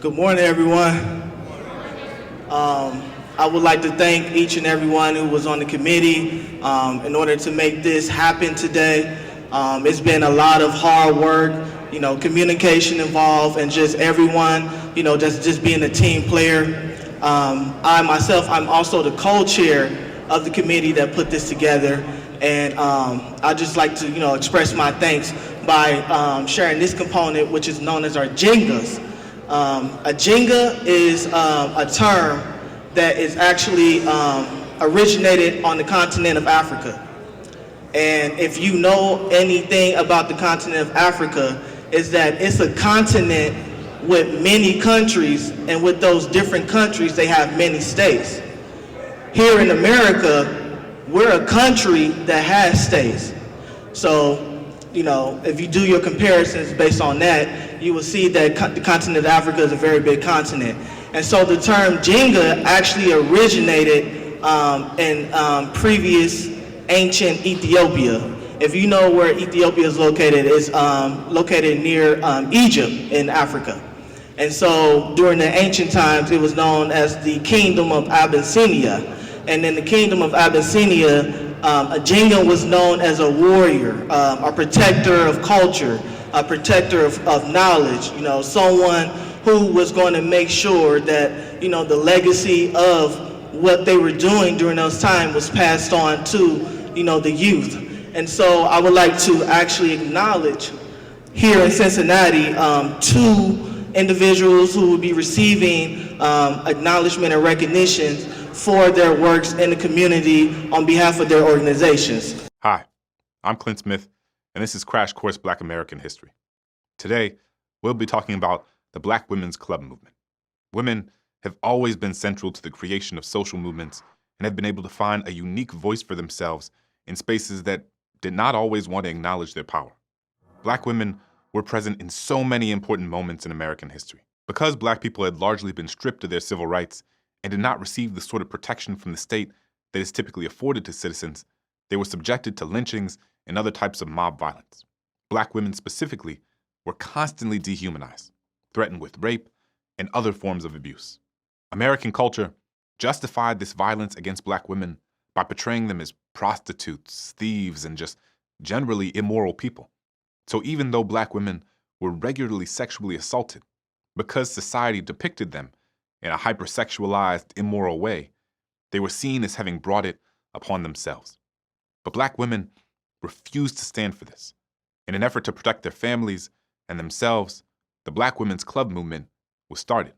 Good morning, everyone. I would like to thank each and everyone who was on the committee in order to make this happen today. It's been a lot of hard work, communication involved, and just everyone, just being a team player. I myself, I'm also the co-chair of the committee that put this together, and I'd just like to, express my thanks by sharing this component, which is known as our Jengas. A Jenga is a term that is actually originated on the continent of Africa. And if you know anything about the continent of Africa, is that it's a continent with many countries, and with those different countries, they have many states. Here in America, we're a country that has states. So, if you do your comparisons based on that, you will see that the continent of Africa is a very big continent. And so the term Jenga actually originated in previous ancient Ethiopia. If you know where Ethiopia is located, it's located near Egypt in Africa. And so during the ancient times, it was known as the Kingdom of Abyssinia. And in the Kingdom of Abyssinia, a Jenga was known as a warrior, a protector of culture, a protector of knowledge, someone who was going to make sure that, the legacy of what they were doing during those times was passed on to, the youth. And so I would like to actually acknowledge here in Cincinnati two individuals who will be receiving acknowledgement and recognition for their works in the community on behalf of their organizations. Hi, I'm Clint Smith, and this is Crash Course Black American History. Today, we'll be talking about the Black Women's Club movement. Women have always been central to the creation of social movements and have been able to find a unique voice for themselves in spaces that did not always want to acknowledge their power. Black women were present in so many important moments in American history. Because Black people had largely been stripped of their civil rights and did not receive the sort of protection from the state that is typically afforded to citizens, they were subjected to lynchings and other types of mob violence. Black women specifically were constantly dehumanized, threatened with rape and other forms of abuse. American culture justified this violence against Black women by portraying them as prostitutes, thieves, and just generally immoral people. So even though Black women were regularly sexually assaulted, because society depicted them in a hypersexualized, immoral way, they were seen as having brought it upon themselves. But Black women refused to stand for this. In an effort to protect their families and themselves, the Black Women's Club movement was started.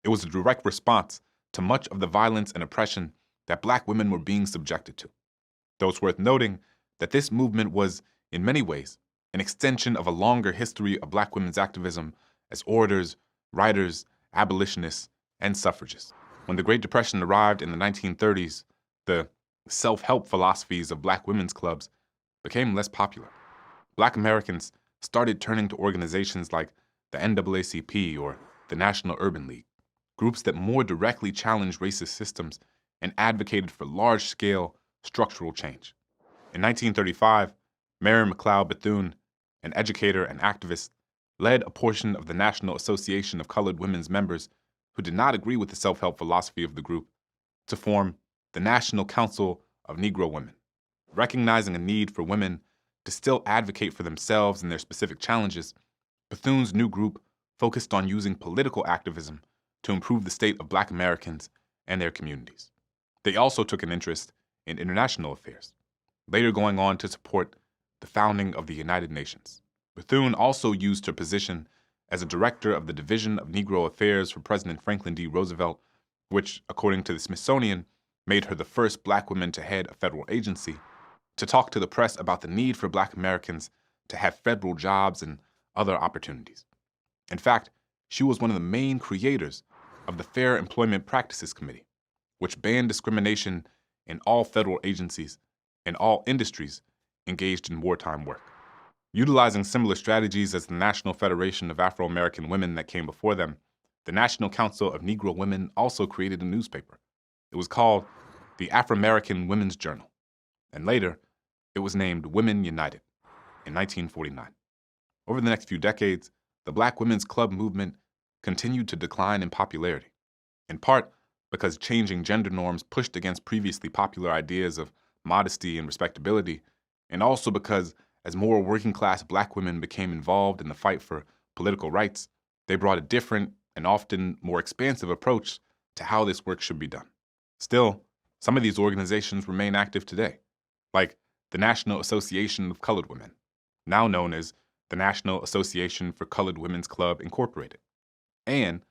It was a direct response to much of the violence and oppression that Black women were being subjected to. Though it's worth noting that this movement was, in many ways, an extension of a longer history of Black women's activism as orators, writers, abolitionists, and suffragists. When the Great Depression arrived in the 1930s, the self-help philosophies of Black women's clubs became less popular. Black Americans started turning to organizations like the NAACP or the National Urban League, groups that more directly challenged racist systems and advocated for large-scale structural change. In 1935, Mary McLeod Bethune, an educator and activist, led a portion of the National Association of Colored Women's members who did not agree with the self-help philosophy of the group to form the National Council of Negro Women. Recognizing a need for women to still advocate for themselves and their specific challenges, Bethune's new group focused on using political activism to improve the state of Black Americans and their communities. They also took an interest in international affairs, later going on to support the founding of the United Nations. Bethune also used her position as a director of the Division of Negro Affairs for President Franklin D. Roosevelt, which, according to the Smithsonian, made her the first Black woman to head a federal agency, to talk to the press about the need for Black Americans to have federal jobs and other opportunities. In fact, she was one of the main creators of the Fair Employment Practices Committee, which banned discrimination in all federal agencies and all industries engaged in wartime work. Utilizing similar strategies as the National Federation of Afro-American Women that came before them, the National Council of Negro Women also created a newspaper. It was called the Afro-American Women's Journal, and later, it was named Women United in 1949. Over the next few decades, the Black Women's Club movement continued to decline in popularity, in part because changing gender norms pushed against previously popular ideas of modesty and respectability, and also because as more working-class Black women became involved in the fight for political rights, they brought a different and often more expansive approach to how this work should be done. Still, some of these organizations remain active today, like the National Association of Colored Women, now known as the National Association for Colored Women's Club, Incorporated, and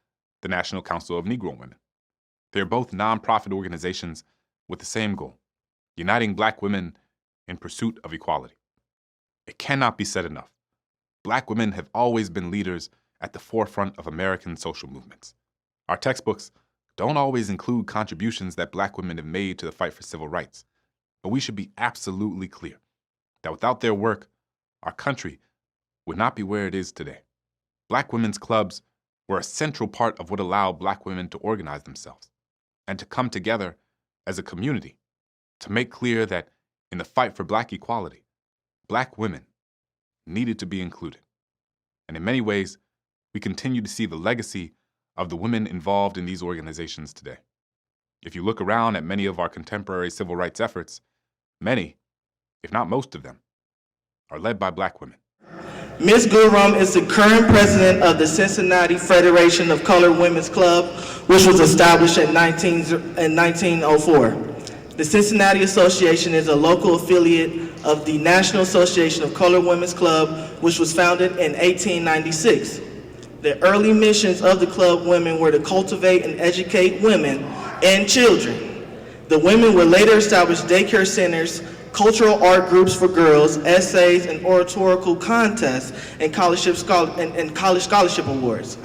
the National Council of Negro Women. They are both nonprofit organizations with the same goal, uniting Black women in pursuit of equality. It cannot be said enough. Black women have always been leaders at the forefront of American social movements. Our textbooks don't always include contributions that Black women have made to the fight for civil rights, but we should be absolutely clear that without their work, our country would not be where it is today. Black women's clubs were a central part of what allowed Black women to organize themselves and to come together as a community to make clear that in the fight for Black equality, Black women needed to be included. And in many ways, we continue to see the legacy of the women involved in these organizations today. If you look around at many of our contemporary civil rights efforts, many, if not most of them, are led by Black women. Ms. Gurum is the current president of the Cincinnati Federation of Colored Women's Club, which was established in 1904. The Cincinnati Association is a local affiliate of the National Association of Colored Women's Club, which was founded in 1896. The early missions of the club women were to cultivate and educate women and children. The women would later establish daycare centers, cultural art groups for girls, essays and oratorical contests, and college scholarship awards.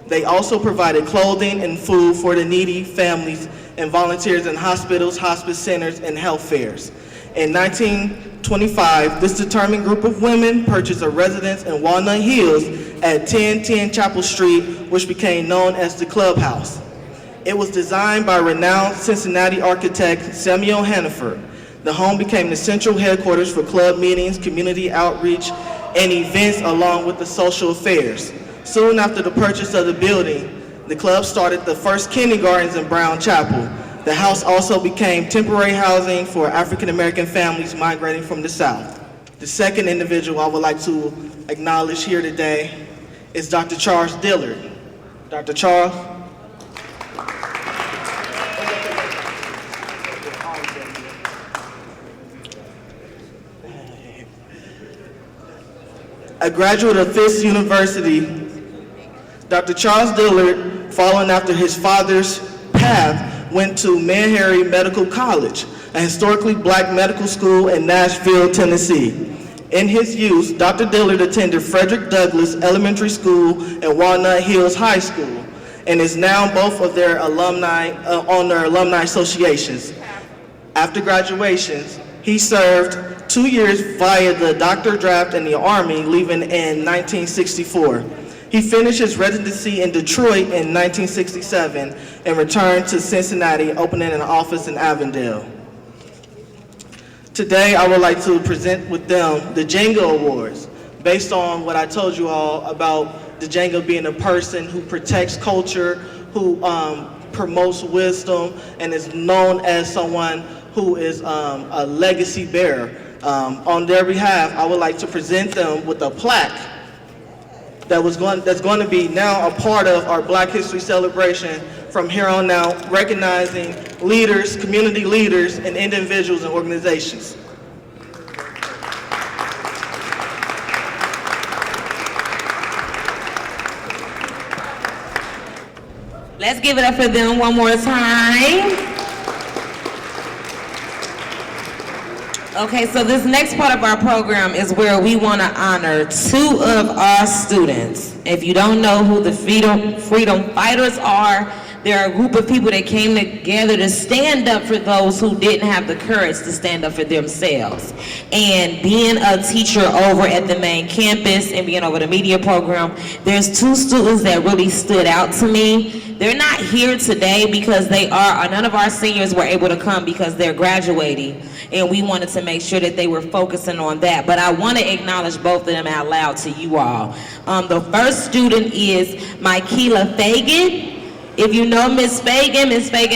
They also provided clothing and food for the needy families and volunteers in hospitals, hospice centers, and health fairs. In 1925, this determined group of women purchased a residence in Walnut Hills at 1010 Chapel Street, which became known as the Clubhouse. It was designed by renowned Cincinnati architect Samuel Hannaford. The home became the central headquarters for club meetings, community outreach, and events along with the social affairs. Soon after the purchase of the building, the club started the first kindergartens in Brown Chapel. The house also became temporary housing for African American families migrating from the South. The second individual I would like to acknowledge here today is Dr. Charles Dillard. Dr. Charles. A graduate of Fisk University, Dr. Charles Dillard, following after his father's path, went to Meharry Medical College, a historically Black medical school in Nashville, Tennessee. In his youth, Dr. Dillard attended Frederick Douglass Elementary School and Walnut Hills High School, and is now both of their alumni on their alumni associations. After graduations, he served 2 years via the doctor draft in the Army, leaving in 1964. He finished his residency in Detroit in 1967 and returned to Cincinnati, opening an office in Avondale. Today, I would like to present with them the Jenga Awards, based on what I told you all about the Jenga being a person who protects culture, who promotes wisdom, and is known as someone who is a legacy bearer. On their behalf, I would like to present them with a plaque that's going to be now a part of our Black History celebration from here on out, recognizing leaders, community leaders, and individuals and organizations. Let's give it up for them one more time. Okay, so this next part of our program is where we want to honor two of our students. If you don't know who the freedom fighters are, They're a group of people that came together to stand up for those who didn't have the courage to stand up for themselves. And being a teacher over at the main campus and being over the media program, there's two students that really stood out to me. They're not here today because none of our seniors were able to come because they're graduating, and we wanted to make sure that they were focusing on that. But I want to acknowledge both of them out loud to you all. The first student is Mykela Fagan. If you know Miss Fagan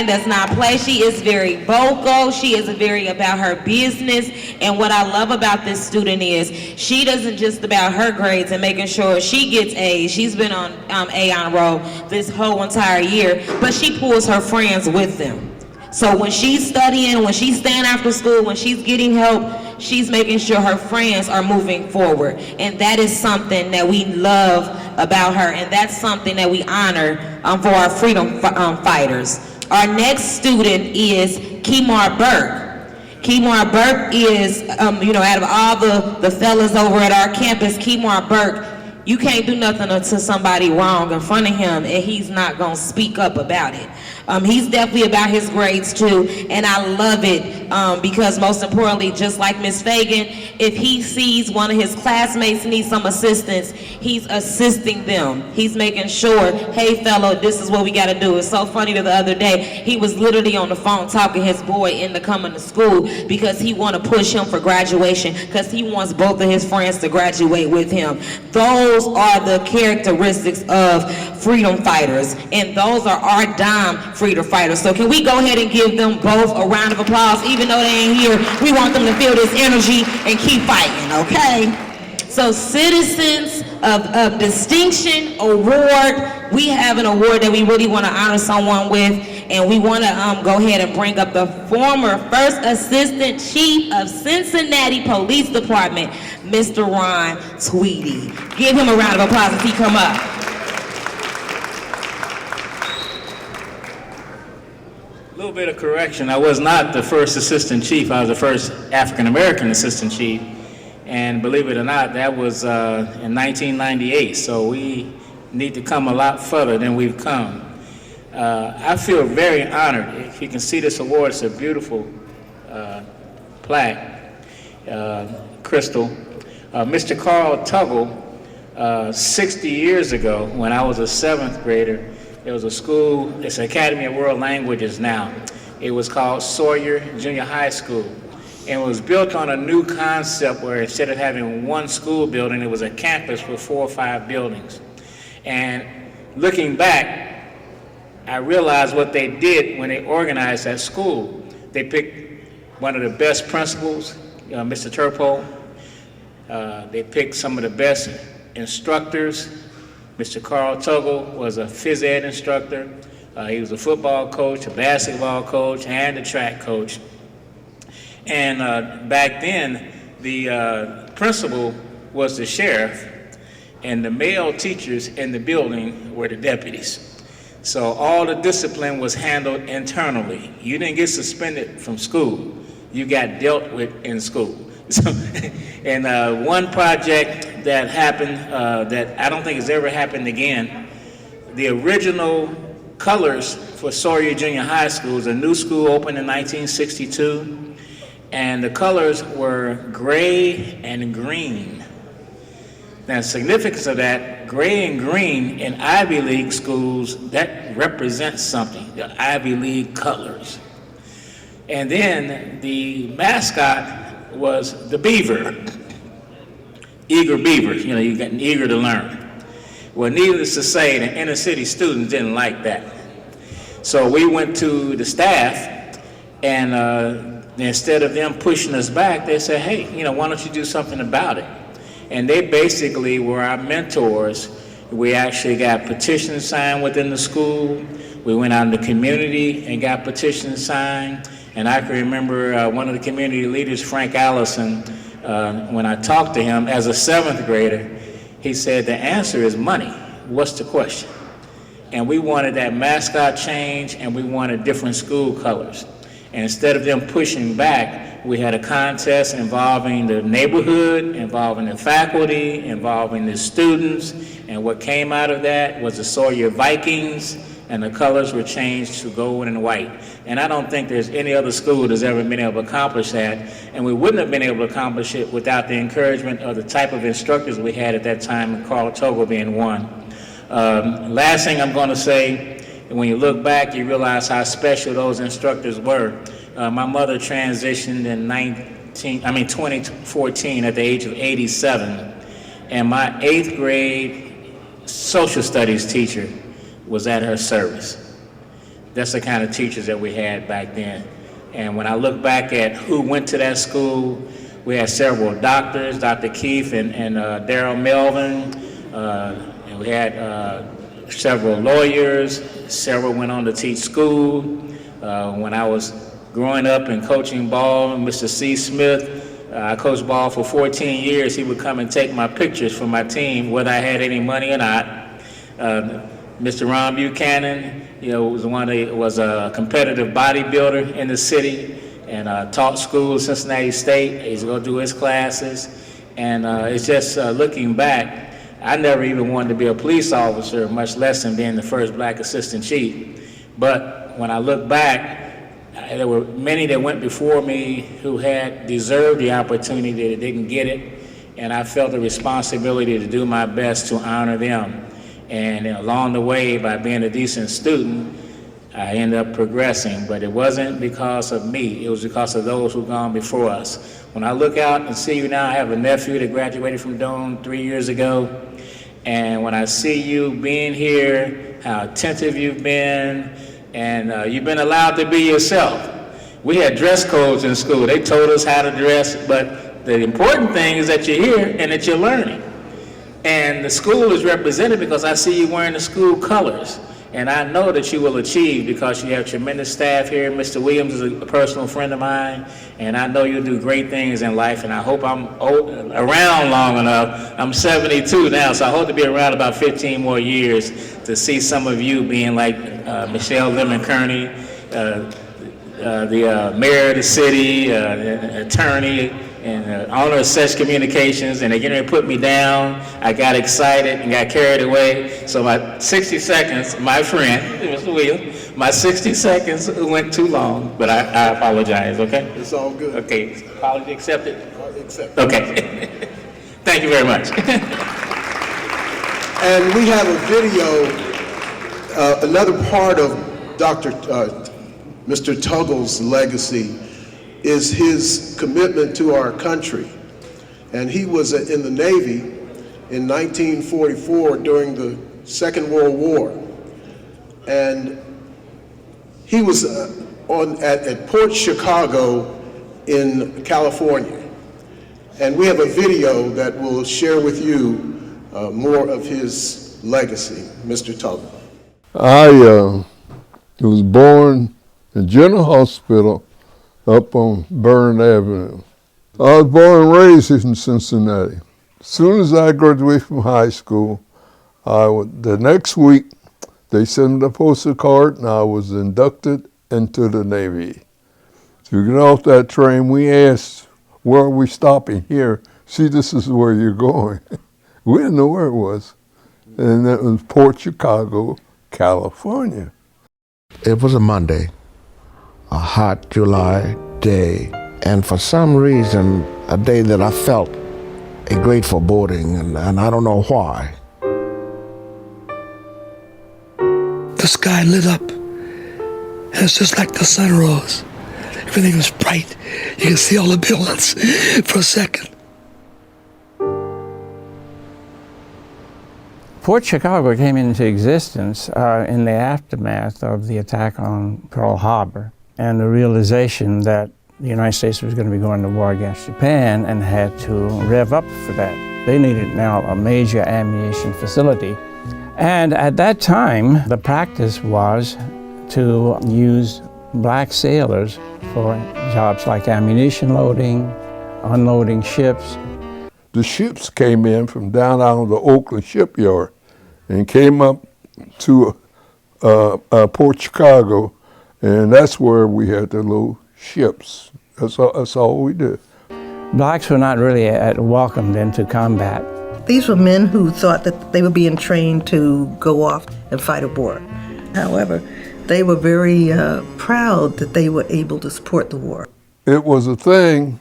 does not play. She is very vocal. She is very about her business. And what I love about this student is she doesn't just about her grades and making sure she gets A's. She's been on A on roll this whole entire year, but she pulls her friends with them. So when she's studying, when she's staying after school, when she's getting help, she's making sure her friends are moving forward. And that is something that we love about her, and that's something that we honor for our freedom fighters. Our next student is Kemar Burke. Kemar Burke is, out of all the fellas over at our campus, Kemar Burke, you can't do nothing to somebody wrong in front of him and he's not gonna speak up about it. He's definitely about his grades too, and I love it because most importantly, just like Miss Fagan, if he sees one of his classmates need some assistance, he's assisting them. He's making sure, hey fellow, this is what we gotta do. It's so funny that the other day, he was literally on the phone talking his boy into coming to school because he wanna push him for graduation because he wants both of his friends to graduate with him. Those are the characteristics of freedom fighters, and those are our dime freedom fighters. So can we go ahead and give them both a round of applause? Even though they ain't here, we want them to feel this energy and keep fighting, okay? So Citizens of Distinction Award, we have an award that we really want to honor someone with, and we want to go ahead and bring up the former First Assistant Chief of Cincinnati Police Department, Mr. Ron Tweedy. Give him a round of applause as he come up. A little bit of correction. I was not the first assistant chief. I was the first African-American assistant chief. And believe it or not, that was in 1998. So we need to come a lot further than we've come. I feel very honored. If you can see this award, it's a beautiful plaque, crystal. Mr. Carl Tuggle, 60 years ago, when I was a 7th grader, there was a school, it's Academy of World Languages now. It was called Sawyer Junior High School. And it was built on a new concept where instead of having one school building, it was a campus with 4 or 5 buildings. And looking back, I realized what they did when they organized that school. They picked one of the best principals, Mr. Turpo. They picked some of the best instructors. Mr. Carl Tuggle was a phys ed instructor. He was a football coach, a basketball coach, and a track coach. And back then, the principal was the sheriff, and the male teachers in the building were the deputies. So all the discipline was handled internally. You didn't get suspended from school. You got dealt with in school. So, and one project that happened that I don't think has ever happened again, the original colors for Sawyer Junior High School, a new school opened in 1962, and the colors were gray and green. Now, the significance of that, gray and green in Ivy League schools, that represents something, the Ivy League colors. And then the mascot was the beaver, eager beavers, you're getting eager to learn. Well, needless to say, the inner city students didn't like that. So we went to the staff, and instead of them pushing us back, they said, hey, why don't you do something about it? And they basically were our mentors. We actually got petitions signed within the school. We went out in the community and got petitions signed. And I can remember one of the community leaders, Frank Allison, when I talked to him as a 7th grader, he said, the answer is money. What's the question? And we wanted that mascot change, and we wanted different school colors. And instead of them pushing back, we had a contest involving the neighborhood, involving the faculty, involving the students. And what came out of that was the Sawyer Vikings and the colors were changed to gold and white. And I don't think there's any other school that's ever been able to accomplish that, and we wouldn't have been able to accomplish it without the encouragement of the type of instructors we had at that time, and Carl Togel being one. Last thing I'm going to say, when you look back, you realize how special those instructors were. My mother transitioned in 2014 at the age of 87, and my 8th grade social studies teacher was at her service. That's the kind of teachers that we had back then. And when I look back at who went to that school, we had several doctors, Dr. Keefe and Darrell Melvin, and we had several lawyers, several went on to teach school. When I was growing up and coaching ball, Mr. C. Smith, I coached ball for 14 years. He would come and take my pictures for my team, whether I had any money or not. Mr. Ron Buchanan, was a competitive bodybuilder in the city and taught school at Cincinnati State. He's going to do his classes. And it's just looking back, I never even wanted to be a police officer, much less than being the first black assistant chief. But when I look back, there were many that went before me who had deserved the opportunity that didn't get it, and I felt the responsibility to do my best to honor them. And along the way, by being a decent student, I ended up progressing, but it wasn't because of me, it was because of those who've gone before us. When I look out and see you now, I have a nephew that graduated from Doane 3 years ago, and when I see you being here, how attentive you've been, and you've been allowed to be yourself. We had dress codes in school. They told us how to dress, but the important thing is that you're here and that you're learning. And the school is represented because I see you wearing the school colors. And I know that you will achieve because you have tremendous staff here. Mr. Williams is a personal friend of mine, and I know you'll do great things in life, and I hope I'm around long enough. I'm 72 now, so I hope to be around about 15 more years to see some of you being like Michelle Lemon-Kearney, the mayor of the city, attorney, and owner of Such Communications, and they're getting ready to put me down. I got excited and got carried away. So my 60 seconds, my friend, Mr. Williams, my 60 seconds went too long, but I apologize, okay? It's all good. Okay, apology accepted? Accepted. Okay. Thank you very much. And we have a video, another part of Mr. Tuggle's legacy is his commitment to our country. And he was in the Navy in 1944 during the Second World War. And he was at Port Chicago in California. And we have a video that will share with you more of his legacy, Mr. Tuggle. I was born in General Hospital up on Byrne Avenue. I was born and raised in Cincinnati. As soon as I graduated from high school, the next week they sent a postal card and I was inducted into the Navy. To get off that train, we asked, where are we stopping here? See, this is where you're going. We didn't know where it was. And that was Port Chicago, California. It was a Monday, a hot July day, and for some reason, a day that I felt a great foreboding, and I don't know why. The sky lit up, and it's just like the sun rose. Everything was bright. You can see all the buildings for a second. Port Chicago came into existence in the aftermath of the attack on Pearl Harbor and the realization that the United States was going to be going to war against Japan and had to rev up for that. They needed now a major ammunition facility. And at that time, the practice was to use black sailors for jobs like ammunition loading, unloading ships. The ships came in from down out of the Oakland shipyard and came up to Port Chicago, and that's where we had to load ships. That's all we did. Blacks were not really welcomed into combat. These were men who thought that they were being trained to go off and fight a war. However, they were very proud that they were able to support the war. It was a thing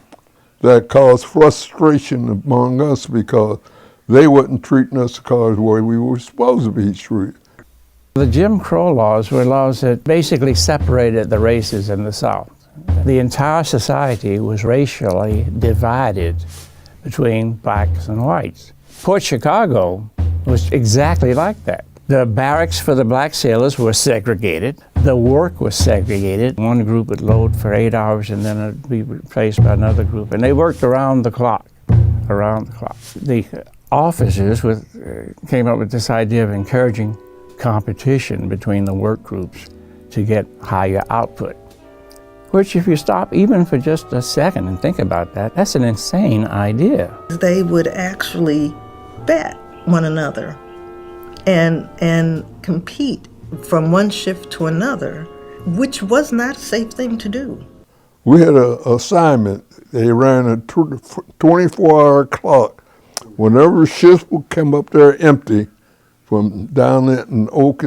that caused frustration among us because they wasn't treating us the way we were supposed to be treated. The Jim Crow laws were laws that basically separated the races in the South. The entire society was racially divided between blacks and whites. Port Chicago was exactly like that. The barracks for the black sailors were segregated. The work was segregated. One group would load for 8 hours and then it'd be replaced by another group. And they worked around the clock, The officers came up with this idea of encouraging competition between the work groups to get higher output. Which, if you stop even for just a second and think about that, that's an insane idea. They would actually bet one another and compete from one shift to another, which was not a safe thing to do. We had an assignment. They ran a 24-hour clock. Whenever ships would come up there empty from down in Oak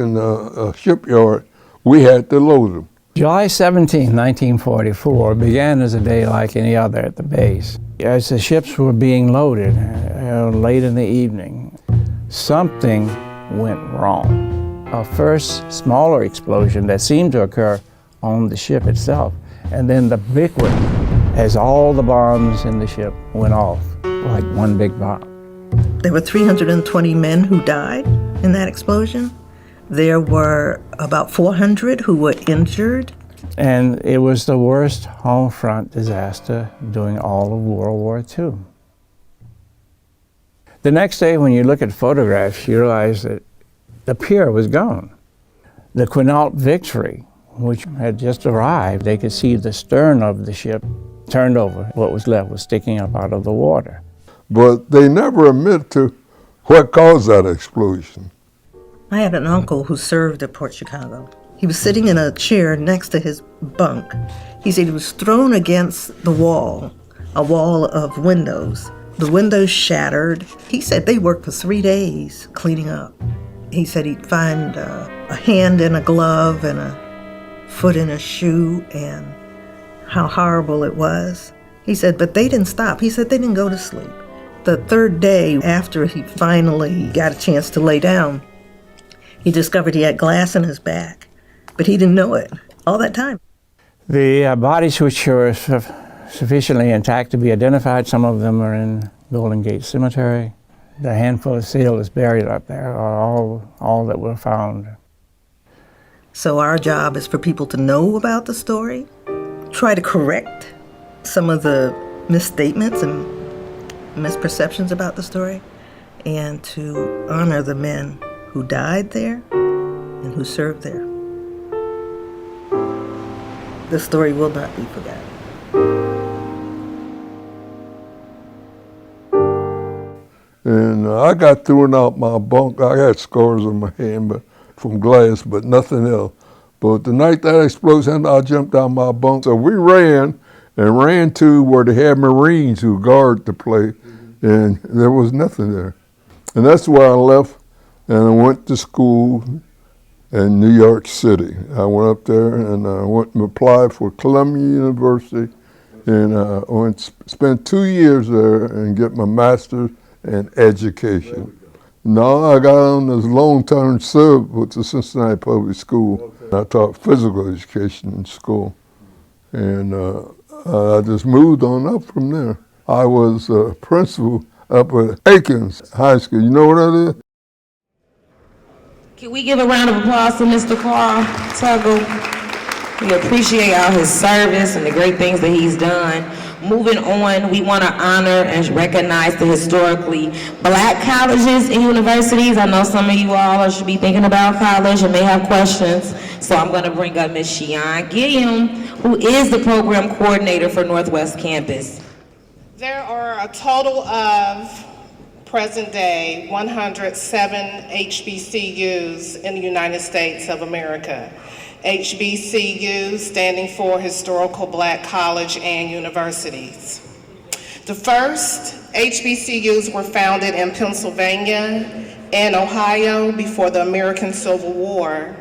shipyard, we had to load them. July 17, 1944 began as a day like any other at the base. As the ships were being loaded late in the evening, something went wrong. A first smaller explosion that seemed to occur on the ship itself, and then the big one as all the bombs in the ship went off like one big bomb. There were 320 men who died in that explosion. There were about 400 who were injured. And it was the worst home front disaster during all of World War II. The next day, when you look at photographs, you realize that the pier was gone. The Quinault Victory, which had just arrived, they could see the stern of the ship turned over. What was left was sticking up out of the water. But they never admit to what caused that explosion. I had an uncle who served at Port Chicago. He was sitting in a chair next to his bunk. He said he was thrown against the wall, a wall of windows. The windows shattered. He said they worked for 3 days cleaning up. He said he'd find a hand in a glove and a foot in a shoe, and how horrible it was. He said, but they didn't stop. He said they didn't go to sleep. The third day after he finally got a chance to lay down, he discovered he had glass in his back, but he didn't know it all that time. The bodies which were sufficiently intact to be identified, some of them are in Golden Gate Cemetery. The handful of sailors buried up there are all that were found. So our job is for people to know about the story, try to correct some of the misstatements and misperceptions about the story, and to honor the men who died there and who served there. The story will not be forgotten. And I got thrown out my bunk. I had scars on my hand from glass, but nothing else. But the night that explosion, I jumped out my bunk. So we ran to where they had Marines who guard the place, and there was nothing there. And that's where I left, and I went to school in New York City. I went up there and I went and applied for Columbia University, and I spent 2 years there and get my master's in education. Now I got on this long-term sub with the Cincinnati Public School. I taught physical education in school, and I just moved on up from there. I was a principal up at Aikens High School. You know what that is? Can we give a round of applause to Mr. Carl Tuggle? We appreciate all his service and the great things that he's done. Moving on, we want to honor and recognize the historically black colleges and universities. I know some of you all should be thinking about college and may have questions. So I'm going to bring up Ms. Shion Gilliam, who is the program coordinator for Northwest Campus. There are a total of, present day, 107 HBCUs in the United States of America. HBCUs standing for Historical Black College and Universities. The first HBCUs were founded in Pennsylvania and Ohio before the American Civil War,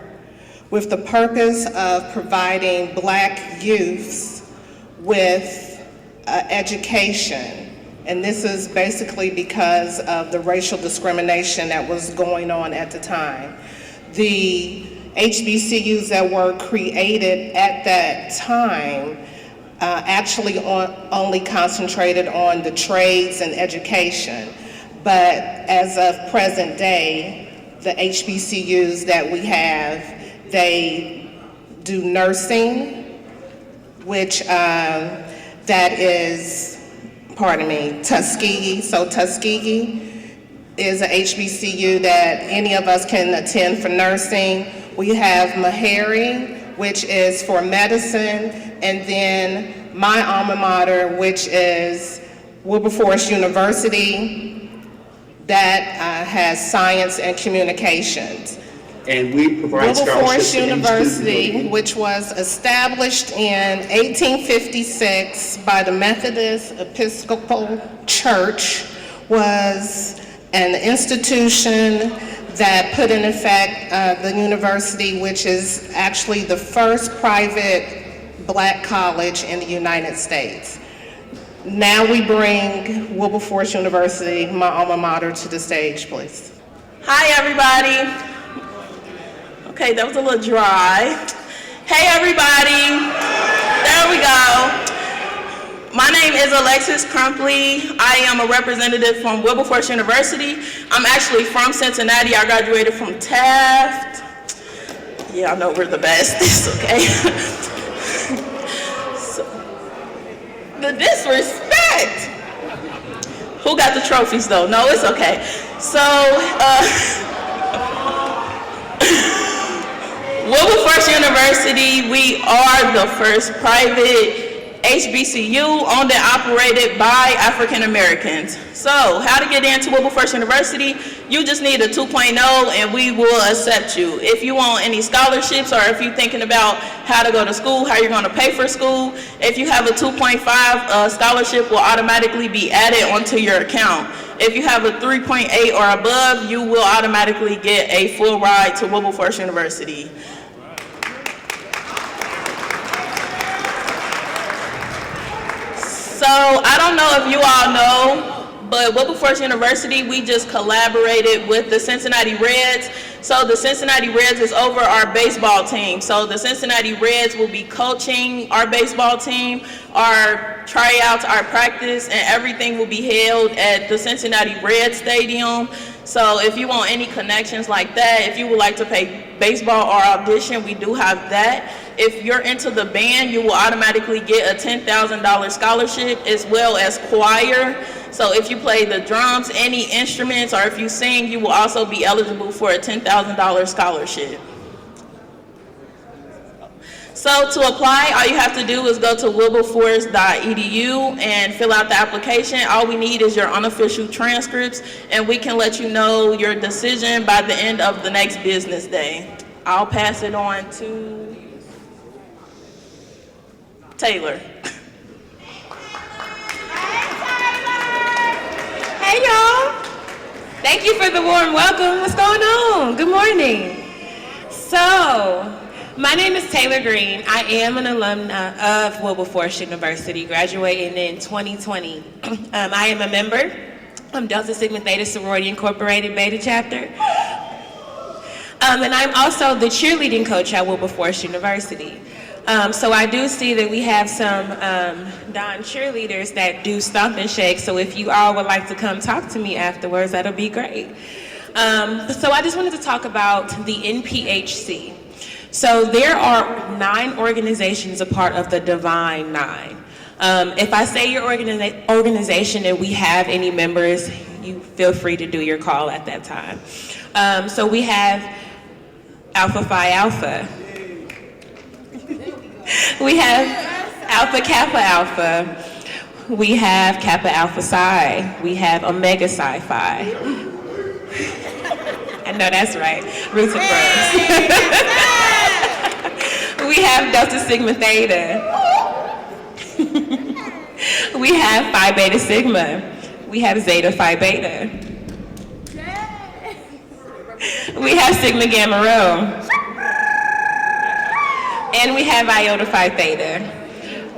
with the purpose of providing Black youths with education. And this is basically because of the racial discrimination that was going on at the time. The HBCUs that were created at that time actually only concentrated on the trades and education. But as of present day, the HBCUs that we have, they do nursing, which that is, Tuskegee. So Tuskegee is a HBCU that any of us can attend for nursing. We have Meharry, which is for medicine, and then my alma mater, which is Wilberforce University, that has science and communications. And we provide scholarships Wilberforce to any University, student. which was established in 1856 by the Methodist Episcopal Church, was an institution that put in effect the university, which is actually the first private Black college in the United States. Now we bring Wilberforce University, my alma mater, to the stage, please. Hi, everybody. Okay, that was a little dry. Hey, everybody. There we go. My name is Alexis Crumpley. I am a representative from Wilberforce University. I'm actually from Cincinnati. I graduated from Taft. Yeah, I know we're the best. It's okay. So, the disrespect. Who got the trophies, though? No, it's okay. So, Wilberforce University, we are the first private HBCU owned and operated by African Americans. So, how to get into Wilberforce University? You just need a 2.0 and we will accept you. If you want any scholarships or if you're thinking about how to go to school, how you're going to pay for school, if you have a 2.5, scholarship will automatically be added onto your account. If you have a 3.8 or above, you will automatically get a full ride to Wilberforce University. So I don't know if you all know, but Wilberforce University, we just collaborated with the Cincinnati Reds. So the Cincinnati Reds is over our baseball team. So the Cincinnati Reds will be coaching our baseball team, our tryouts, our practice, and everything will be held at the Cincinnati Reds Stadium. So if you want any connections like that, if you would like to play baseball or audition, we do have that. If you're into the band, you will automatically get a $10,000 scholarship as well as choir. So if you play the drums, any instruments, or if you sing, you will also be eligible for a $10,000 scholarship. So to apply, all you have to do is go to wilberforce.edu and fill out the application. All we need is your unofficial transcripts, and we can let you know your decision by the end of the next business day. I'll pass it on to Taylor. Hey, y'all. Thank you for the warm welcome. What's going on? Good morning. So, my name is Taylor Green. I am an alumna of Wilberforce University, graduating in 2020. I am a member of Delta Sigma Theta Sorority Incorporated Beta Chapter. And I'm also the cheerleading coach at Wilberforce University. So I do see that we have some Don cheerleaders that do stomp and shake. So if you all would like to come talk to me afterwards, that'll be great. So I just wanted to talk about the NPHC. So there are 9 organizations a part of the Divine Nine. If I say your organization and we have any members, you feel free to do your call at that time. So we have Alpha Phi Alpha. We have Alpha Kappa Alpha. We have Kappa Alpha Psi. We have Omega Psi Phi. I know that's right. Roots and Bros. We have Delta Sigma Theta. We have Phi Beta Sigma. We have Zeta Phi Beta. We have Sigma Gamma Rho. and we have Iota Phi Theta.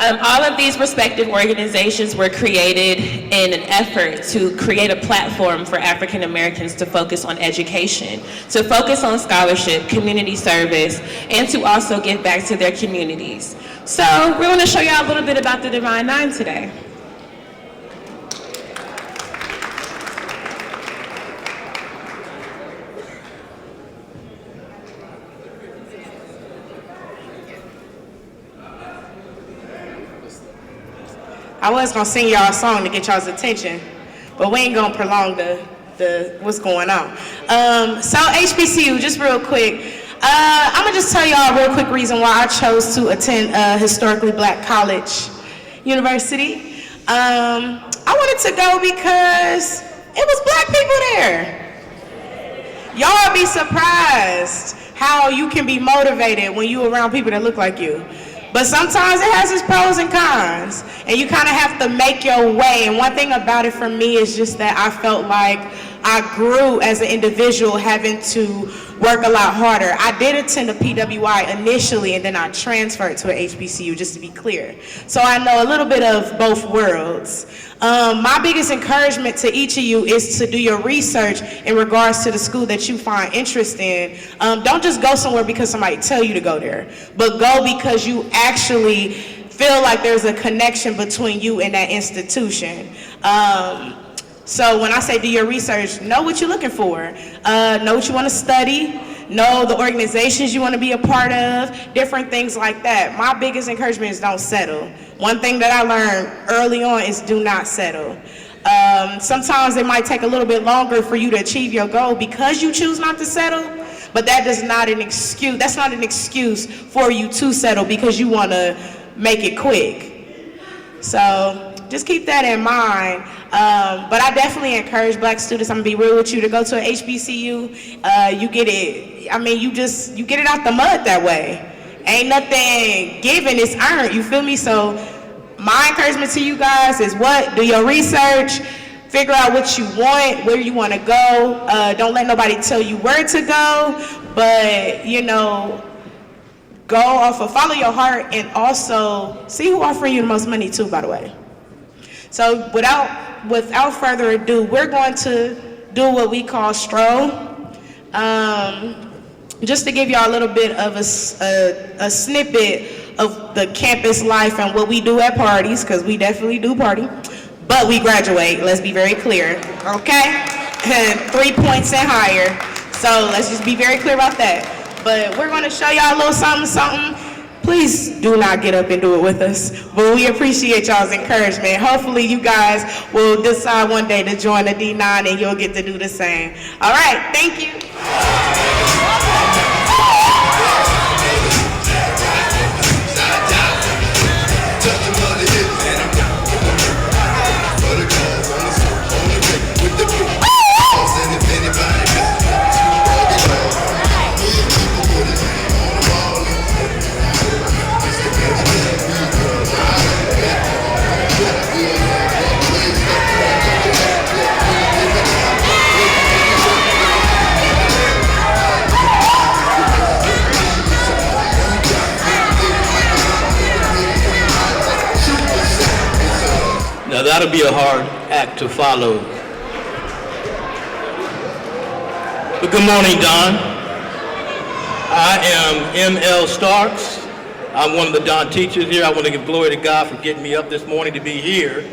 All of these respective organizations were created in an effort to create a platform for African Americans to focus on education, to focus on scholarship, community service, and to also give back to their communities. So we're going to show y'all a little bit about the Divine Nine today. I was gonna sing y'all a song to get y'all's attention, but we ain't gonna prolong the what's going on. So HBCU, just real quick, I'm gonna just tell y'all a real quick reason why I chose to attend a historically black college university. I wanted to go because it was black people there. Y'all be surprised how you can be motivated when you around people that look like you. But sometimes it has its pros and cons, and you kind of have to make your way. And one thing about it for me is just that I felt like I grew as an individual having to work a lot harder. I did attend a PWI initially, and then I transferred to an HBCU, just to be clear. So I know a little bit of both worlds. My biggest encouragement to each of you is to do your research in regards to the school that you find interest in. Don't just go somewhere because somebody tell you to go there, but go because you actually feel like there's a connection between you and that institution. So when I say do your research, know what you're looking for. Know what you want to study. Know the organizations you want to be a part of, different things like that. My biggest encouragement is don't settle. One thing that I learned early on is do not settle. Sometimes it might take a little bit longer for you to achieve your goal because you choose not to settle, but that's not an excuse for you to settle because you want to make it quick. So just keep that in mind. But I definitely encourage black students, I'm gonna be real with you, to go to an HBCU. You get it, you get it out the mud that way. Ain't nothing given, it's earned, you feel me? So my encouragement to you guys is do your research, figure out what you want, where you wanna go. Don't let nobody tell you where to go, but go off of, follow your heart, and also see who offering you the most money too, by the way. So without further ado, we're going to do what we call stroll. Just to give y'all a little bit of a snippet of the campus life and what we do at parties, because we definitely do party, but we graduate, let's be very clear, okay? 3 points and higher, so let's just be very clear about that. But we're gonna show y'all a little something. Please do not get up and do it with us, but we appreciate y'all's encouragement. Hopefully you guys will decide one day to join the D9 and you'll get to do the same. All right, thank you. Now that'll be a hard act to follow. But good morning, Don. I am M.L. Starks. I'm one of the Don teachers here. I want to give glory to God for getting me up this morning to be here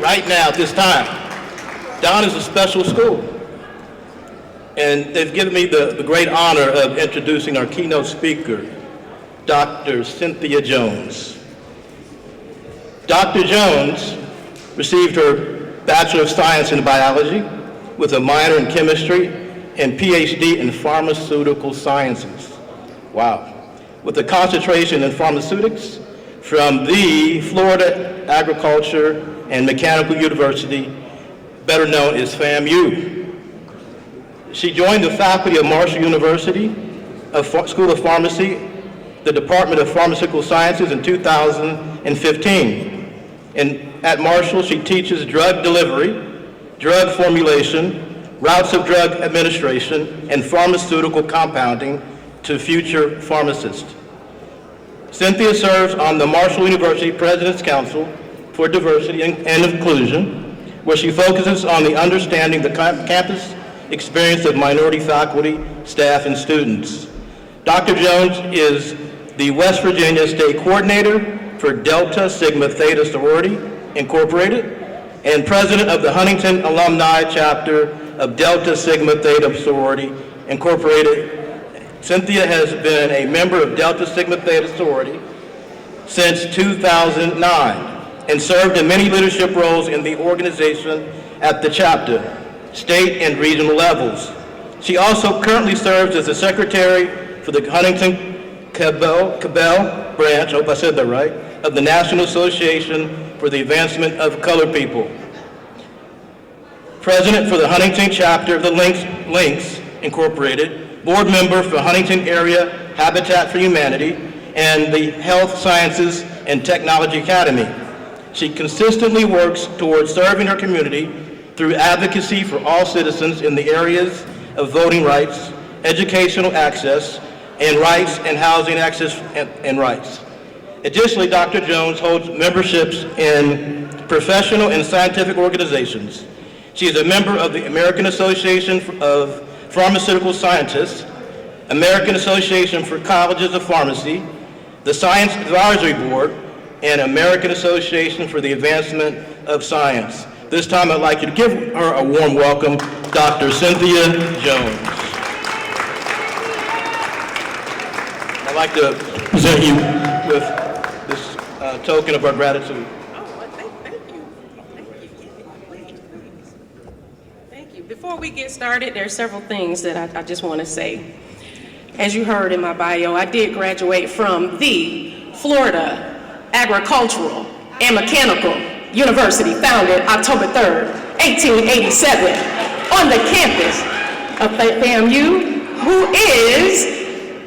right now at this time. Don is a special school. And they've given me the great honor of introducing our keynote speaker, Dr. Cynthia Jones. Dr. Jones received her Bachelor of Science in Biology with a minor in chemistry and PhD in pharmaceutical sciences. Wow. With a concentration in pharmaceutics from the Florida Agriculture and Mechanical University, better known as FAMU. She joined the faculty of Marshall University School of Pharmacy, the Department of Pharmaceutical Sciences in 2015. And at Marshall, she teaches drug delivery, drug formulation, routes of drug administration, and pharmaceutical compounding to future pharmacists. Cynthia serves on the Marshall University President's Council for Diversity and Inclusion, where she focuses on the understanding the campus experience of minority faculty, staff, and students. Dr. Jones is the West Virginia State Coordinator for Delta Sigma Theta Sorority, Incorporated, and President of the Huntington Alumni Chapter of Delta Sigma Theta Sorority, Incorporated. Cynthia has been a member of Delta Sigma Theta Sorority since 2009 and served in many leadership roles in the organization at the chapter, state and regional levels. She also currently serves as the Secretary for the Huntington Cabell branch, I hope I said that right, of the National Association for the Advancement of Colored People. President for the Huntington chapter of the Links Incorporated, board member for Huntington Area Habitat for Humanity, and the Health Sciences and Technology Academy. She consistently works towards serving her community through advocacy for all citizens in the areas of voting rights, educational access, and rights and housing access and rights. Additionally, Dr. Jones holds memberships in professional and scientific organizations. She is a member of the American Association of Pharmaceutical Scientists, American Association for Colleges of Pharmacy, the Science Advisory Board, and American Association for the Advancement of Science. This time I'd like you to give her a warm welcome, Dr. Cynthia Jones. I'd like to present you with this token of our gratitude. Thank you. Before we get started, there are several things that I just want to say. As you heard in my bio, I did graduate from the Florida Agricultural and Mechanical University, founded October 3rd, 1887, on the campus of FAMU, who is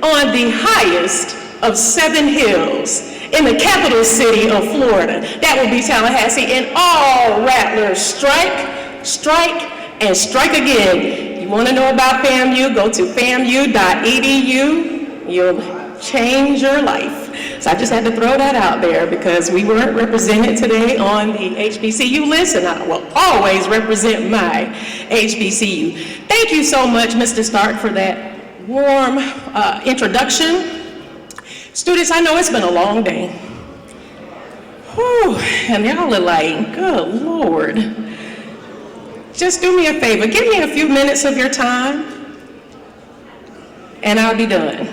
on the highest of 7 hills in the capital city of Florida. That would be Tallahassee. And all rattlers strike, and strike again. You want to know about FAMU? Go to famu.edu. You'll change your life. So I just had to throw that out there because we weren't represented today on the HBCU list, and I will always represent my HBCU. Thank you so much, Mr. Stark, for that warm introduction. Students, I know it's been a long day. Whew, and y'all are like, good Lord. Just do me a favor, give me a few minutes of your time, and I'll be done.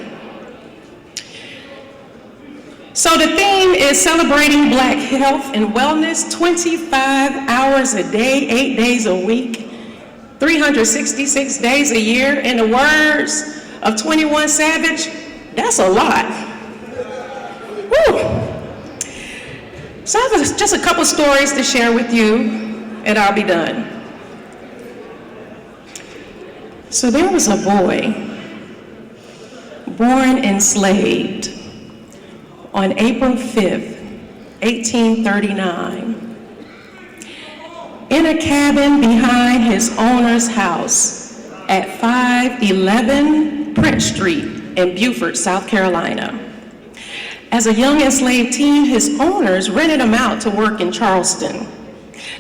So the theme is celebrating Black health and wellness 25 hours a day, 8 days a week, 366 days a year. In the words of 21 Savage, that's a lot. Whew. So I have just a couple stories to share with you, and I'll be done. So there was a boy born enslaved on April 5th, 1839, in a cabin behind his owner's house at 511 Prince Street in Beaufort, South Carolina. As a young enslaved teen, his owners rented him out to work in Charleston.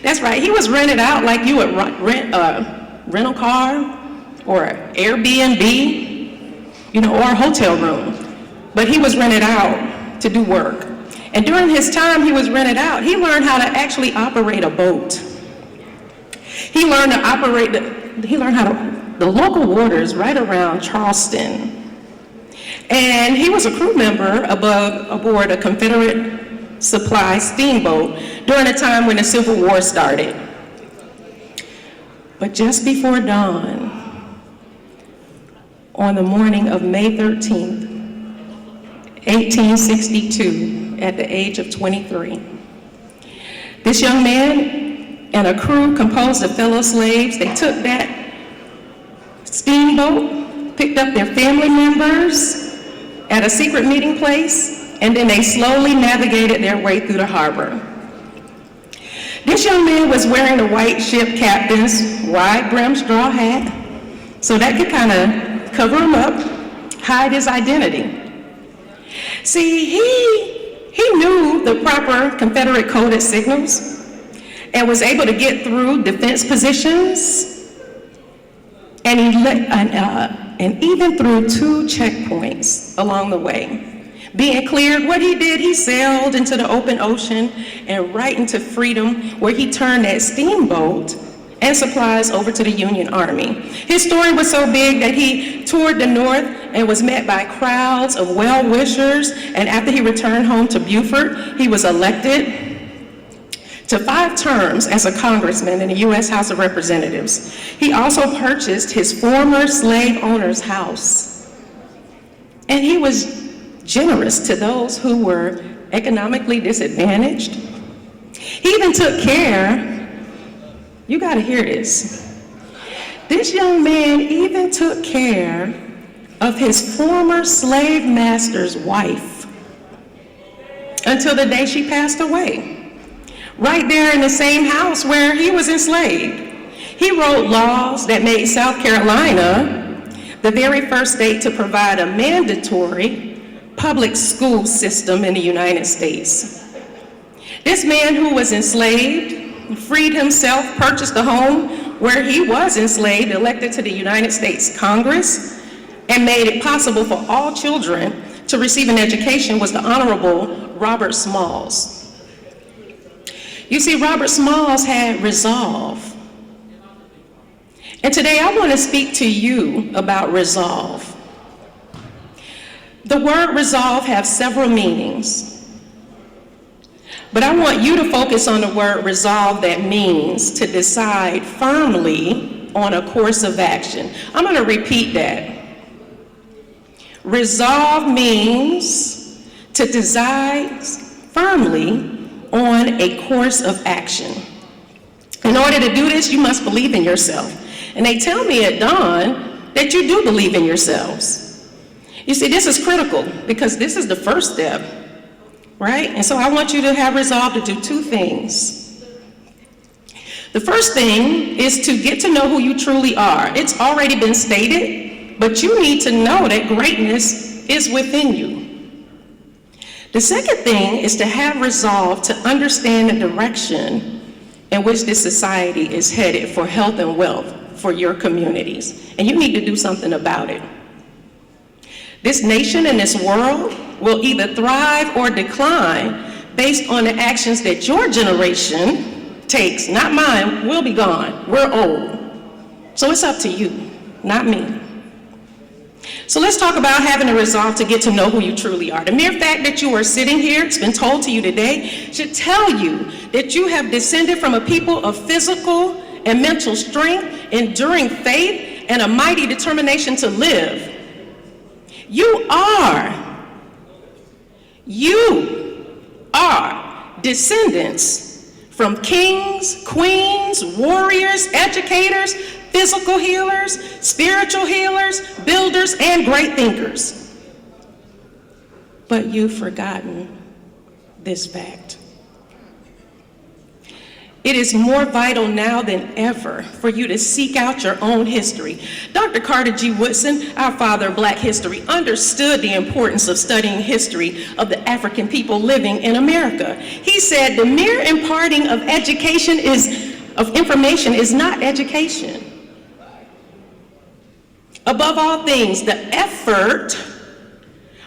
That's right, he was rented out like you would rent a rental car or an Airbnb, or a hotel room. But he was rented out to do work. And during his time he was rented out, he learned how to actually operate a boat. He learned the local waters right around Charleston. And he was a crew member aboard a Confederate supply steamboat during a time when the Civil War started. But just before dawn, on the morning of May 13th, 1862, at the age of 23. This young man and a crew composed of fellow slaves, they took that steamboat, picked up their family members at a secret meeting place, and then they slowly navigated their way through the harbor. This young man was wearing the white ship captain's wide-brimmed straw hat, so that could kind of cover him up, hide his identity. See, he knew the proper Confederate coded signals and was able to get through defense positions, and even through 2 checkpoints along the way. Being cleared, what he did, he sailed into the open ocean and right into freedom, where he turned that steamboat and supplies over to the Union Army. His story was so big that he toured the North and was met by crowds of well-wishers, and after he returned home to Beaufort, he was elected to 5 terms as a congressman in the U.S. House of Representatives. He also purchased his former slave owner's house, and he was generous to those who were economically disadvantaged. He even took care, you gotta hear this, this young man even took care of his former slave master's wife until the day she passed away, right there in the same house where he was enslaved. He wrote laws that made South Carolina the very first state to provide a mandatory public school system in the United States. This man who was enslaved, freed himself, purchased a home where he was enslaved, elected to the United States Congress, and made it possible for all children to receive an education, was the Honorable Robert Smalls. You see, Robert Smalls had resolve. And today I want to speak to you about resolve. The word resolve has several meanings, but I want you to focus on the word resolve that means to decide firmly on a course of action. I'm going to repeat that. Resolve means to decide firmly on a course of action. In order to do this, you must believe in yourself. And they tell me at Dawn that you do believe in yourselves. You see, this is critical because this is the first step, right? And so I want you to have resolve to do 2 things. The first thing is to get to know who you truly are. It's already been stated, but you need to know that greatness is within you. The second thing is to have resolve to understand the direction in which this society is headed for health and wealth for your communities, and you need to do something about it. This nation and this world will either thrive or decline based on the actions that your generation takes, not mine. We'll be gone. We're old. So it's up to you, not me. So let's talk about having a resolve to get to know who you truly are. The mere fact that you are sitting here, it's been told to you today, should tell you that you have descended from a people of physical and mental strength, enduring faith, and a mighty determination to live. You are descendants from kings, queens, warriors, educators, physical healers, spiritual healers, builders, and great thinkers. But you've forgotten this fact. It is more vital now than ever for you to seek out your own history. Dr. Carter G. Woodson, our father of Black history, understood the importance of studying history of the African people living in America. He said the mere imparting of information is not education. Above all things, the effort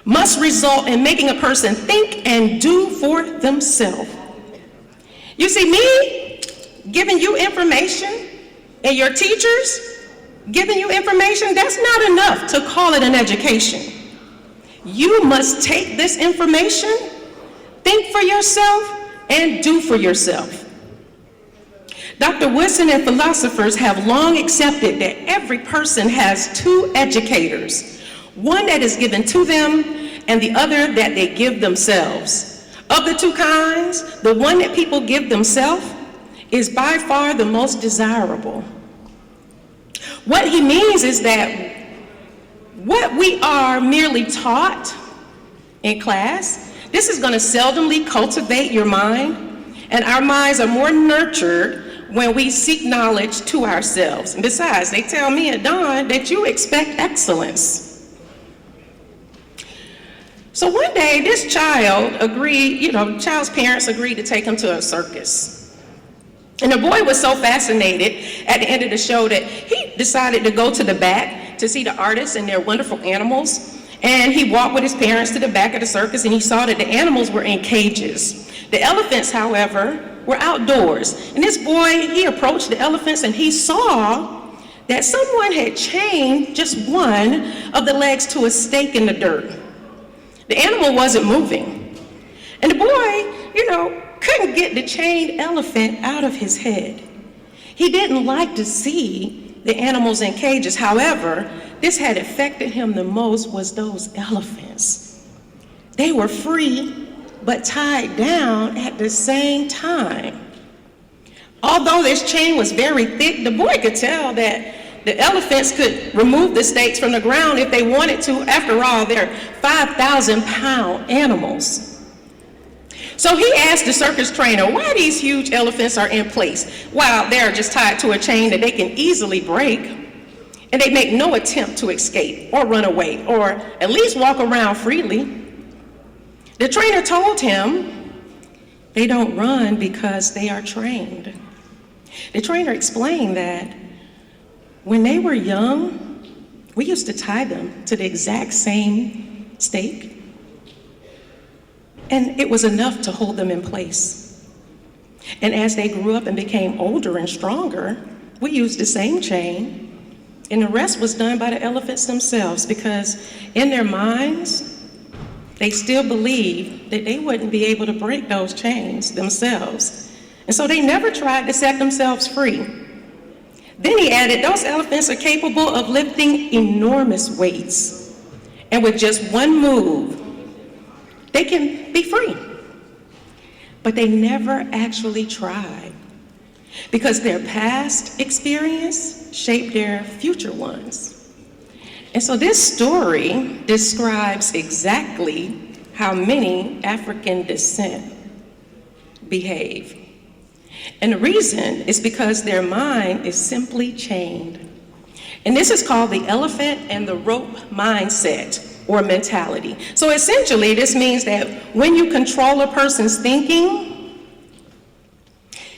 must result in making a person think and do for themselves. You see, me giving you information and your teachers giving you information, that's not enough to call it an education. You must take this information, think for yourself, and do for yourself. Dr. Woodson and philosophers have long accepted that every person has 2 educators, one that is given to them and the other that they give themselves. Of the 2 kinds, the one that people give themselves is by far the most desirable. What he means is that what we are merely taught in class, this is going to seldomly cultivate your mind, and our minds are more nurtured when we seek knowledge to ourselves. And besides, they tell me at Dawn that you expect excellence. So one day, this child agreed, child's parents agreed to take him to a circus. And the boy was so fascinated at the end of the show that he decided to go to the back to see the artists and their wonderful animals. And he walked with his parents to the back of the circus, and he saw that the animals were in cages. The elephants, however, were outdoors. And this boy, he approached the elephants, and he saw that someone had chained just one of the legs to a stake in the dirt. The animal wasn't moving. And the boy, couldn't get the chained elephant out of his head. He didn't like to see the animals in cages. However, this had affected him the most was those elephants. They were free, but tied down at the same time. Although this chain was very thick, the boy could tell that the elephants could remove the stakes from the ground if they wanted to. After all, they're 5,000-pound animals. So he asked the circus trainer why these huge elephants are in place while they're just tied to a chain that they can easily break, and they make no attempt to escape or run away or at least walk around freely. The trainer told him they don't run because they are trained. The trainer explained that when they were young, we used to tie them to the exact same stake, and it was enough to hold them in place. And as they grew up and became older and stronger, we used the same chain, and the rest was done by the elephants themselves, because in their minds, they still believed that they wouldn't be able to break those chains themselves. And so they never tried to set themselves free. Then he added, those elephants are capable of lifting enormous weights. And with just one move, they can be free. But they never actually tried, because their past experience shaped their future ones. And so this story describes exactly how many African descent behave. And the reason is because their mind is simply chained. And this is called the elephant and the rope mindset, or mentality. So essentially, this means that when you control a person's thinking,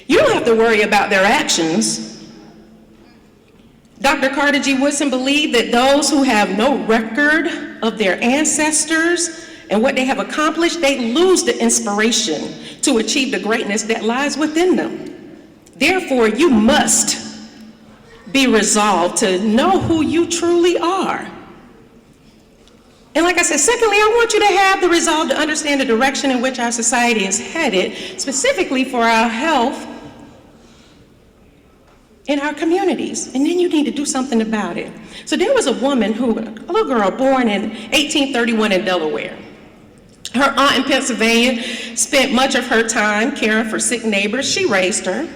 you don't have to worry about their actions. Dr. Carter G. Woodson believed that those who have no record of their ancestors and what they have accomplished, they lose the inspiration to achieve the greatness that lies within them. Therefore, you must be resolved to know who you truly are. And like I said, secondly, I want you to have the resolve to understand the direction in which our society is headed, specifically for our health in our communities. And then you need to do something about it. So there was a woman a little girl born in 1831 in Delaware. Her aunt in Pennsylvania spent much of her time caring for sick neighbors. She raised her.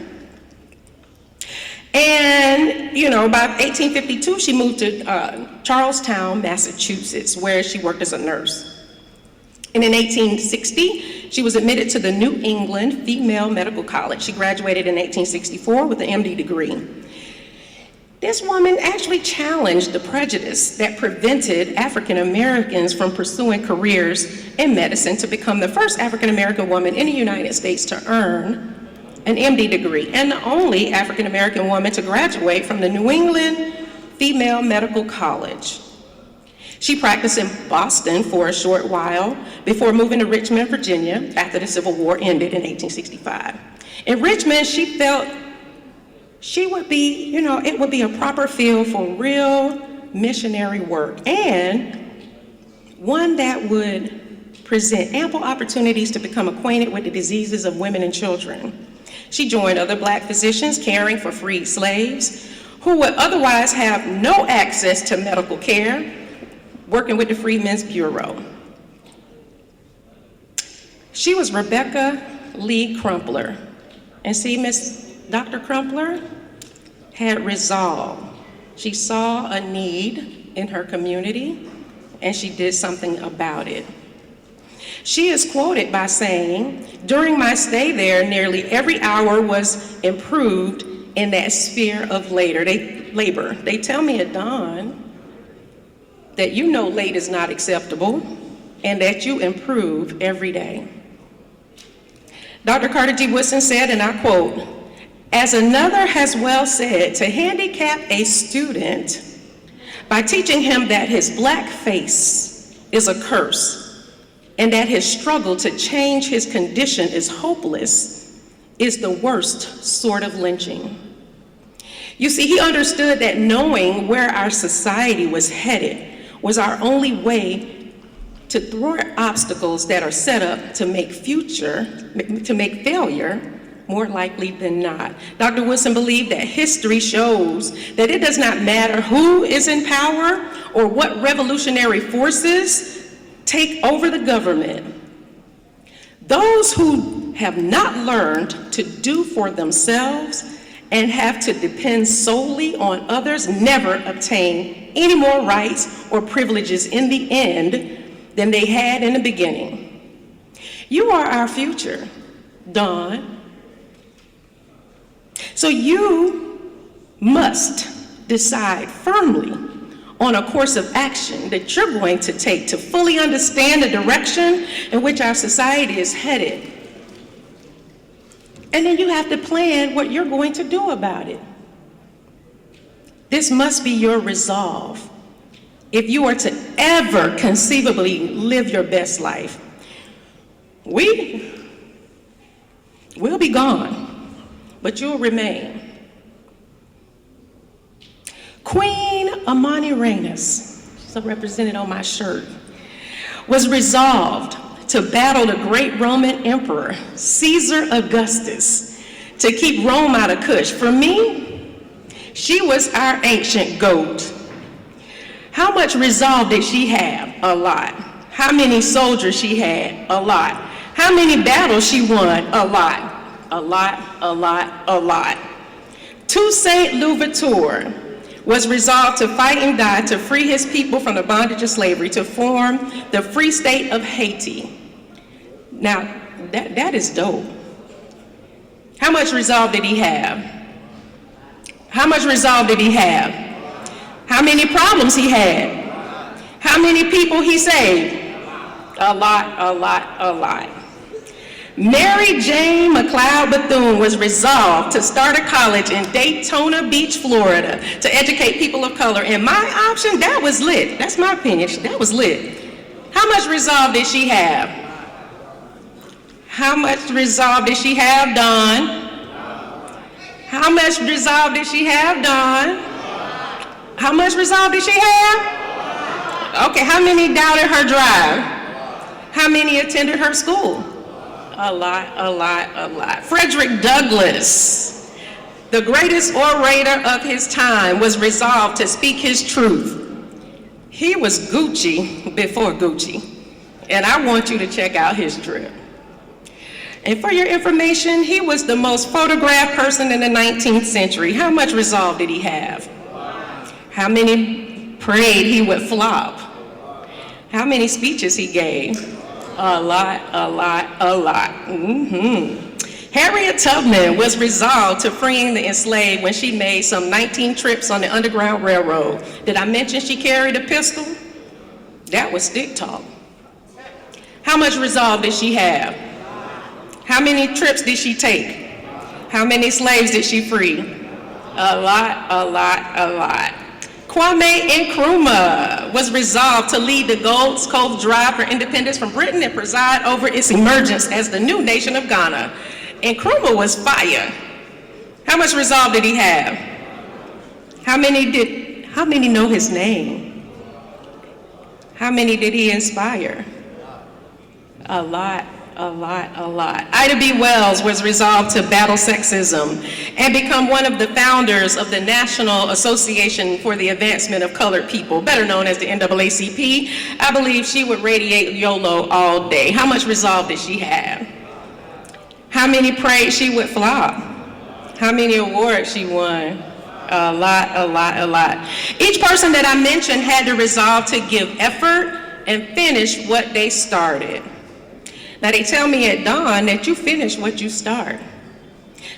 And, about 1852, she moved to Charlestown, Massachusetts, where she worked as a nurse. And in 1860, she was admitted to the New England Female Medical College. She graduated in 1864 with an MD degree. This woman actually challenged the prejudice that prevented African Americans from pursuing careers in medicine to become the first African American woman in the United States to earn an MD degree, and the only African American woman to graduate from the New England Female Medical College. She practiced in Boston for a short while before moving to Richmond, Virginia, after the Civil War ended in 1865. In Richmond, she felt she would be, it would be a proper field for real missionary work, and one that would present ample opportunities to become acquainted with the diseases of women and children. She joined other Black physicians caring for freed slaves who would otherwise have no access to medical care, working with the Freedmen's Bureau. She was Rebecca Lee Crumpler. And see, Dr. Crumpler had resolve. She saw a need in her community, and she did something about it. She is quoted by saying, "During my stay there, nearly every hour was improved in that sphere of labor. They tell me at dawn that late is not acceptable, and that you improve every day. Dr. Carter G. Woodson said, and I quote, "As another has well said, to handicap a student by teaching him that his black face is a curse and that his struggle to change his condition is hopeless is the worst sort of lynching." You see, he understood that knowing where our society was headed was our only way to thwart obstacles that are set up to make failure more likely than not. Dr. Woodson believed that history shows that it does not matter who is in power or what revolutionary forces take over the government. Those who have not learned to do for themselves and have to depend solely on others never obtain any more rights or privileges in the end than they had in the beginning. You are our future, Dawn. So you must decide firmly on a course of action that you're going to take to fully understand the direction in which our society is headed. And then you have to plan what you're going to do about it. This must be your resolve if you are to ever conceivably live your best life. We'll be gone, but you'll remain. Queen Amani Reynolds, she's represented on my shirt, was resolved to battle the great Roman Emperor, Caesar Augustus, to keep Rome out of Kush. For me, she was our ancient goat. How much resolve did she have? A lot. How many soldiers she had? A lot. How many battles she won? A lot. A lot, a lot, a lot. Toussaint Louverture was resolved to fight and die to free his people from the bondage of slavery, to form the Free State of Haiti. Now, that is dope. How much resolve did he have? How much resolve did he have? How many problems he had? How many people he saved? A lot, a lot, a lot. Mary Jane McLeod Bethune was resolved to start a college in Daytona Beach, Florida, to educate people of color. And my option, that was lit. That's my opinion. That was lit. How much resolve did she have? How much resolve did she have, Dawn? How much resolve did she have, Dawn? How much resolve did she have? Okay, how many doubted her drive? How many attended her school? A lot, a lot, a lot. Frederick Douglass, the greatest orator of his time, was resolved to speak his truth. He was Gucci before Gucci, and I want you to check out his drip. And for your information, he was the most photographed person in the 19th century. How much resolve did he have? How many prayed he would flop? How many speeches he gave? A lot, a lot, a lot. Harriet Tubman was resolved to freeing the enslaved when she made some 19 trips on the Underground Railroad. Did I mention she carried a pistol? That was stick talk. How much resolve did she have? How many trips did she take? How many slaves did she free? A lot, a lot, a lot. Kwame Nkrumah was resolved to lead the Gold Coast drive for independence from Britain and preside over its emergence as the new nation of Ghana. Nkrumah was fire. How much resolve did he have? How many know his name? How many did he inspire? A lot. A lot, a lot. Ida B. Wells was resolved to battle sexism and become one of the founders of the National Association for the Advancement of Colored People, better known as the NAACP. I believe she would radiate YOLO all day. How much resolve did she have? How many prayed she would flop? How many awards she won? A lot, a lot, a lot. Each person that I mentioned had the resolve to give effort and finish what they started. Now they tell me at Dawn that you finish what you start.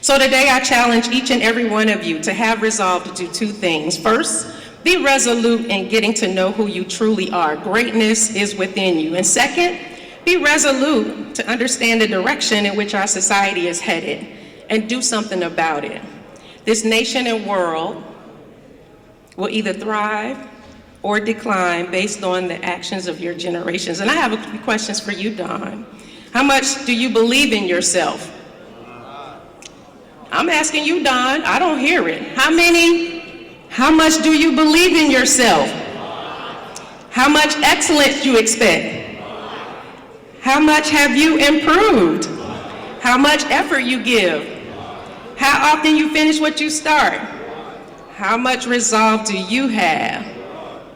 So today I challenge each and every one of you to have resolve to do two things. First, be resolute in getting to know who you truly are. Greatness is within you. And second, be resolute to understand the direction in which our society is headed and do something about it. This nation and world will either thrive or decline based on the actions of your generations. And I have a few questions for you, Don. How much do you believe in yourself? I'm asking you, Don. I don't hear it. How much do you believe in yourself? How much excellence do you expect? How much have you improved? How much effort you give? How often you finish what you start? How much resolve do you have?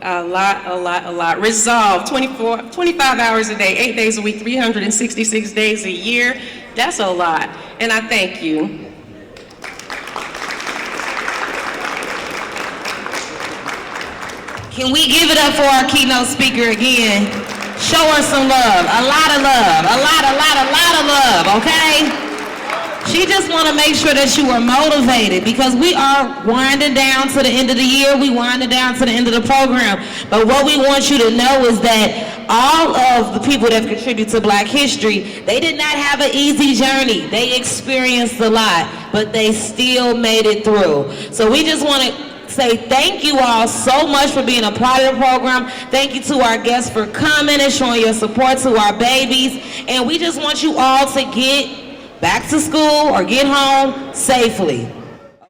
A lot. Resolve, 25 hours a day, 8 days a week, 366 days a year. That's a lot. And I thank you. Can we give it up for our keynote speaker again? Show her some love, a lot of love, a lot of love, okay? She just want to make sure that you are motivated because we are winding down to the end of the year, we winding down to the end of the program. But what we want you to know is that all of the people that contribute to Black history, they did not have an easy journey. They experienced a lot, but they still made it through. So we just want to say thank you all so much for being a part of the program. Thank you to our guests for coming and showing your support to our babies. And we just want you all to get back to school or get home safely.